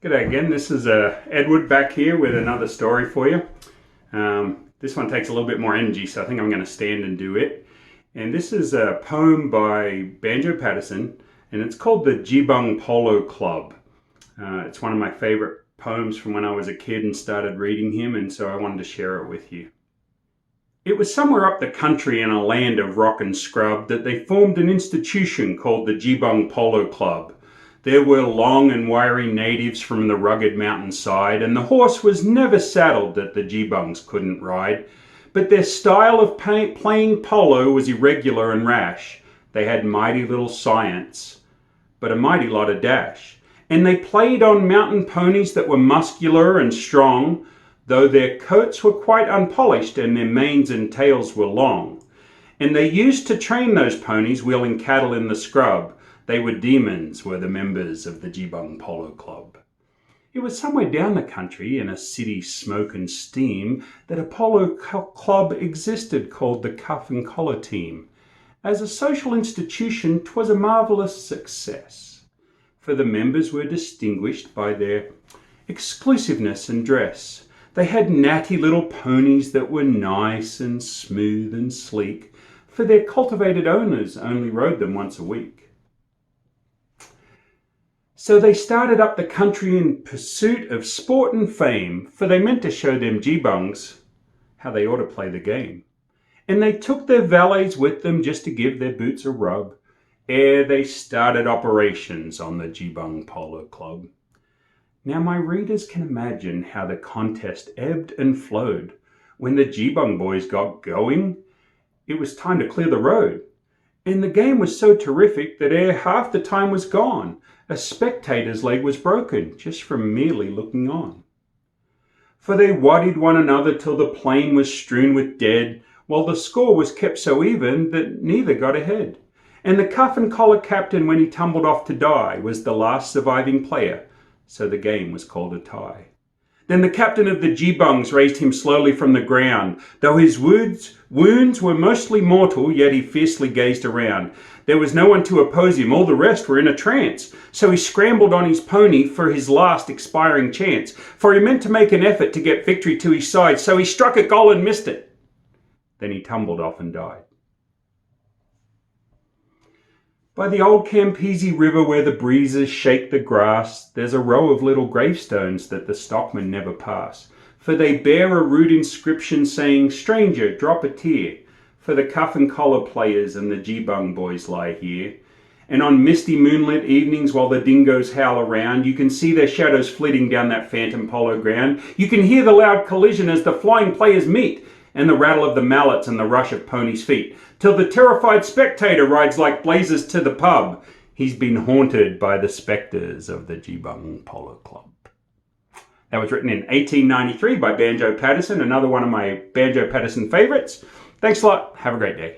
G'day again, this is Edward back here with another story for you. This one takes a little bit more energy, so I think I'm going to stand and do it. And this is a poem by Banjo Paterson, and it's called the Geebung Polo Club. It's one of my favorite poems from when I was a kid and started reading him, and so I wanted to share it with you. It was somewhere up the country in a land of rock and scrub that they formed an institution called the Geebung Polo Club. There were long and wiry natives from the rugged mountainside, and the horse was never saddled that the Geebungs couldn't ride. But their style of playing polo was irregular and rash. They had mighty little science, but a mighty lot of dash. And they played on mountain ponies that were muscular and strong, though their coats were quite unpolished and their manes and tails were long. And they used to train those ponies wheeling cattle in the scrub. They were demons, were the members of the Geebung Polo Club. It was somewhere down the country, in a city smoke and steam, that a polo club existed called the Cuff and Collar Team. As a social institution, 'twas a marvellous success, for the members were distinguished by their exclusiveness and dress. They had natty little ponies that were nice and smooth and sleek, for their cultivated owners only rode them once a week. So they started up the country in pursuit of sport and fame, for they meant to show them Geebungs how they ought to play the game. And they took their valets with them just to give their boots a rub, ere they started operations on the Geebung Polo Club. Now my readers can imagine how the contest ebbed and flowed. When the Geebung boys got going, it was time to clear the road. And the game was so terrific that ere half the time was gone, a spectator's leg was broken just from merely looking on. For they waddied one another till the plain was strewn with dead, while the score was kept so even that neither got ahead. And the cuff and collar captain, when he tumbled off to die, was the last surviving player, so the game was called a tie. Then the captain of the Geebungs raised him slowly from the ground. Though his wounds were mostly mortal, yet he fiercely gazed around. There was no one to oppose him, all the rest were in a trance. So he scrambled on his pony for his last expiring chance, for he meant to make an effort to get victory to his side, so he struck a goal and missed it. Then he tumbled off and died. By the old Campese River, where the breezes shake the grass, there's a row of little gravestones that the stockmen never pass, for they bear a rude inscription saying, "Stranger, drop a tear," for the cuff and collar players and the Geebung boys lie here. And on misty moonlit evenings, while the dingoes howl around, you can see their shadows flitting down that phantom polo ground. You can hear the loud collision as the flying players meet, and the rattle of the mallets and the rush of ponies' feet, till the terrified spectator rides like blazes to the pub. He's been haunted by the spectres of the Geebung Polo Club. That was written in 1893 by Banjo Paterson, another one of my Banjo Paterson favourites. Thanks a lot. Have a great day.